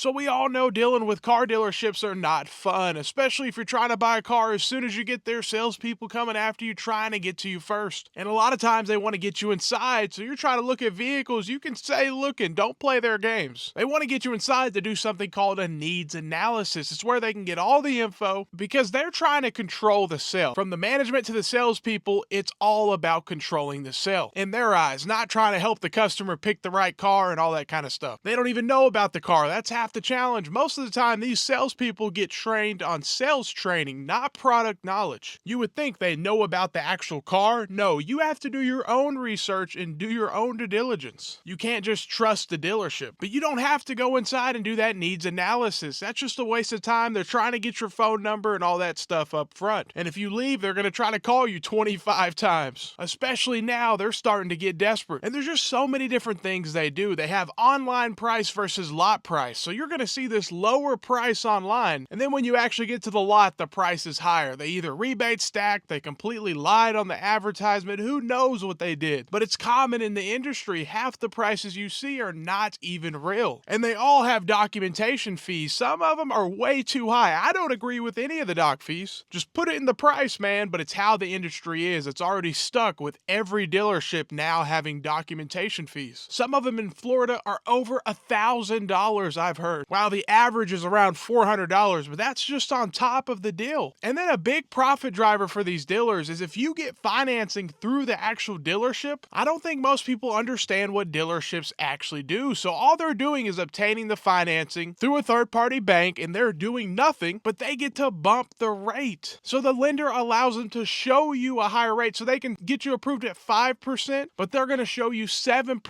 So we all know dealing with car dealerships are not fun, especially if you're trying to buy a car. As soon as you get there, salespeople coming after you, trying to get to you first. And a lot of times they want to get you inside, so you're trying to look at vehicles. You can stay looking, don't play their games. They want to get you inside to do something called a needs analysis. It's where they can get all the info because they're trying to control the sale. From the management to the salespeople, it's all about controlling the sale. In their eyes, not trying to help the customer pick the right car and all that kind of stuff. They don't even know about the car. That's half the challenge. Most of the time, these salespeople get trained on sales training, not product knowledge. You would think they know about the actual car. No, you have to do your own research and do your own due diligence. You can't just trust the dealership. But you don't have to go inside and do that needs analysis. That's just a waste of time. They're trying to get your phone number and all that stuff up front. And if you leave, they're going to try to call you 25 times. Especially now, they're starting to get desperate. And there's just so many different things they do. They have online price versus lot price. So you're going to see this lower price online. And then when you actually get to the lot, the price is higher. They either rebate stacked, they completely lied on the advertisement. Who knows what they did? But it's common in the industry. Half the prices you see are not even real. And they all have documentation fees. Some of them are way too high. I don't agree with any of the doc fees. Just put it in the price, man. But it's how the industry is. It's already stuck with every dealership now having documentation fees. Some of them in Florida are over $1,000, I've heard. While the average is around $400, but that's just on top of the deal. And then a big profit driver for these dealers is if you get financing through the actual dealership. I don't think most people understand what dealerships actually do. So all they're doing is obtaining the financing through a third-party bank, and they're doing nothing, but they get to bump the rate. So the lender allows them to show you a higher rate, so they can get you approved at 5%, but they're going to show you 7%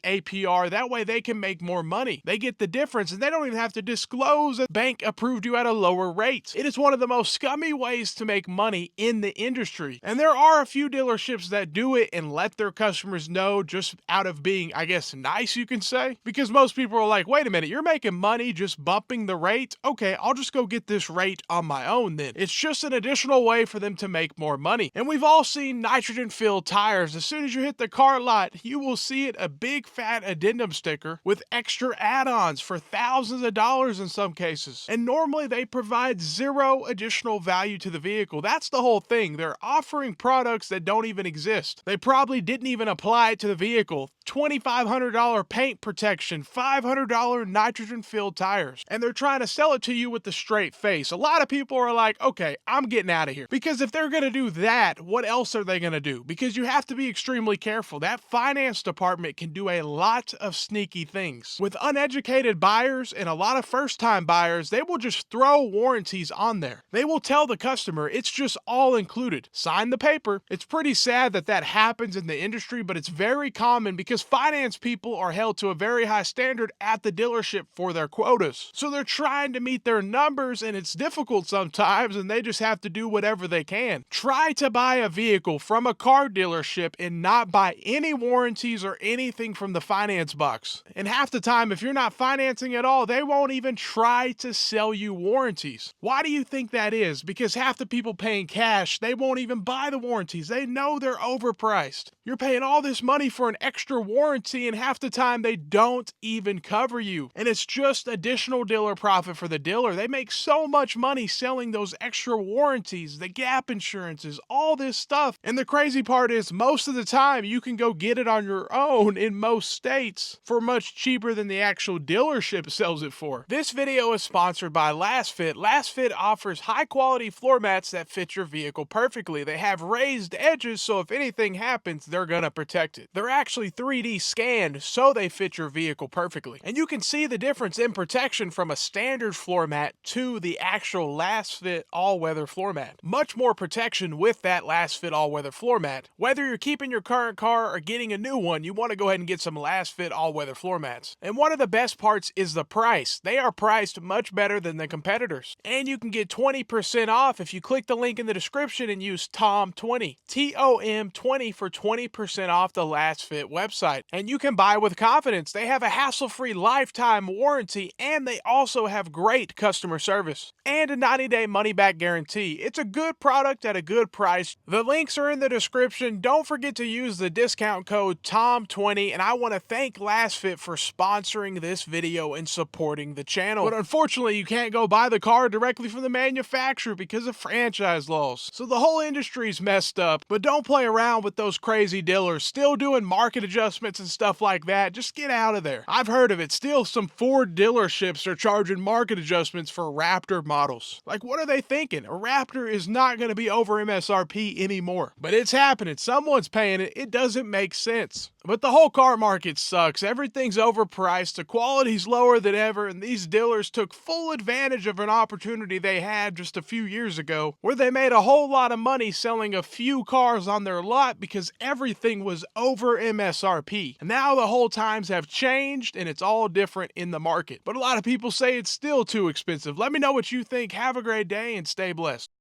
APR. That way they can make more money. They get the difference, and they don't even have to disclose a bank approved you at a lower rate. It is one of the most scummy ways to make money in the industry. And there are a few dealerships that do it and let their customers know just out of being, I guess, nice, you can say. Because most people are like, wait a minute, you're making money just bumping the rate? Okay, I'll just go get this rate on my own then. It's just an additional way for them to make more money. And we've all seen nitrogen-filled tires. As soon as you hit the car lot, you will see it, a big fat addendum sticker with extra add-ons for thousands of dollars in some cases. And normally they provide zero additional value to the vehicle. That's the whole thing. They're offering products that don't even exist. They probably didn't even apply it to the vehicle. $2,500 paint protection, $500 nitrogen-filled tires. And they're trying to sell it to you with a straight face. A lot of people are like, okay, I'm getting out of here. Because if they're going to do that, what else are they going to do? Because you have to be extremely careful. That finance department can do a lot of sneaky things. With uneducated buyers and a lot of first-time buyers, they will just throw warranties on there. They will tell the customer it's just all included. Sign the paper. It's pretty sad that that happens in the industry, but it's very common because finance people are held to a very high standard at the dealership for their quotas. So they're trying to meet their numbers, and it's difficult sometimes, and they just have to do whatever they can. Try to buy a vehicle from a car dealership and not buy any warranties or anything from the finance box. And half the time, if you're not financing at all, they won't even try to sell you warranties. Why do you think that is? Because half the people paying cash, they won't even buy the warranties. They know they're overpriced. You're paying all this money for an extra warranty, and half the time they don't even cover you. And it's just additional dealer profit for the dealer. They make so much money selling those extra warranties, the gap insurances, all this stuff. And the crazy part is most of the time you can go get it on your own in most states for much cheaper than the actual dealership sells it for. This video is sponsored by Lasfit. Lasfit offers high quality floor mats that fit your vehicle perfectly. They have raised edges, so if anything happens, they're gonna protect it. They're actually 3D scanned, so they fit your vehicle perfectly. And you can see the difference in protection from a standard floor mat to the actual Lasfit all-weather floor mat. Much more protection with that Lasfit all-weather floor mat. Whether you're keeping your current car or getting a new one, you want to go ahead and get some Lasfit all-weather floor mats. And one of the best parts is the price. They are priced much better than the competitors. And you can get 20% off if you click the link in the description and use TOM20. TOM20 for 20% off the Lasfit website. website, and you can buy with confidence. They have a hassle-free lifetime warranty, and they also have great customer service and a 90-day money-back guarantee. It's a good product at a good price. The links are in the description. Don't forget to use the discount code TOM20, and I want to thank Lasfit for sponsoring this video and supporting the channel. But unfortunately, you can't go buy the car directly from the manufacturer because of franchise laws. So the whole industry's messed up. But don't play around with those crazy dealers still doing market adjustments and stuff like that. Just get out of there. I've heard of it. Still, some Ford dealerships are charging market adjustments for Raptor models. Like, what are they thinking? A Raptor is not going to be over MSRP anymore. But it's happening. Someone's paying it. It doesn't make sense. But the whole car market sucks. Everything's overpriced, the quality's lower than ever, and these dealers took full advantage of an opportunity they had just a few years ago, where they made a whole lot of money selling a few cars on their lot because everything was over MSRP. And now the whole times have changed, and it's all different in the market. But a lot of people say it's still too expensive. Let me know what you think. Have a great day, and stay blessed.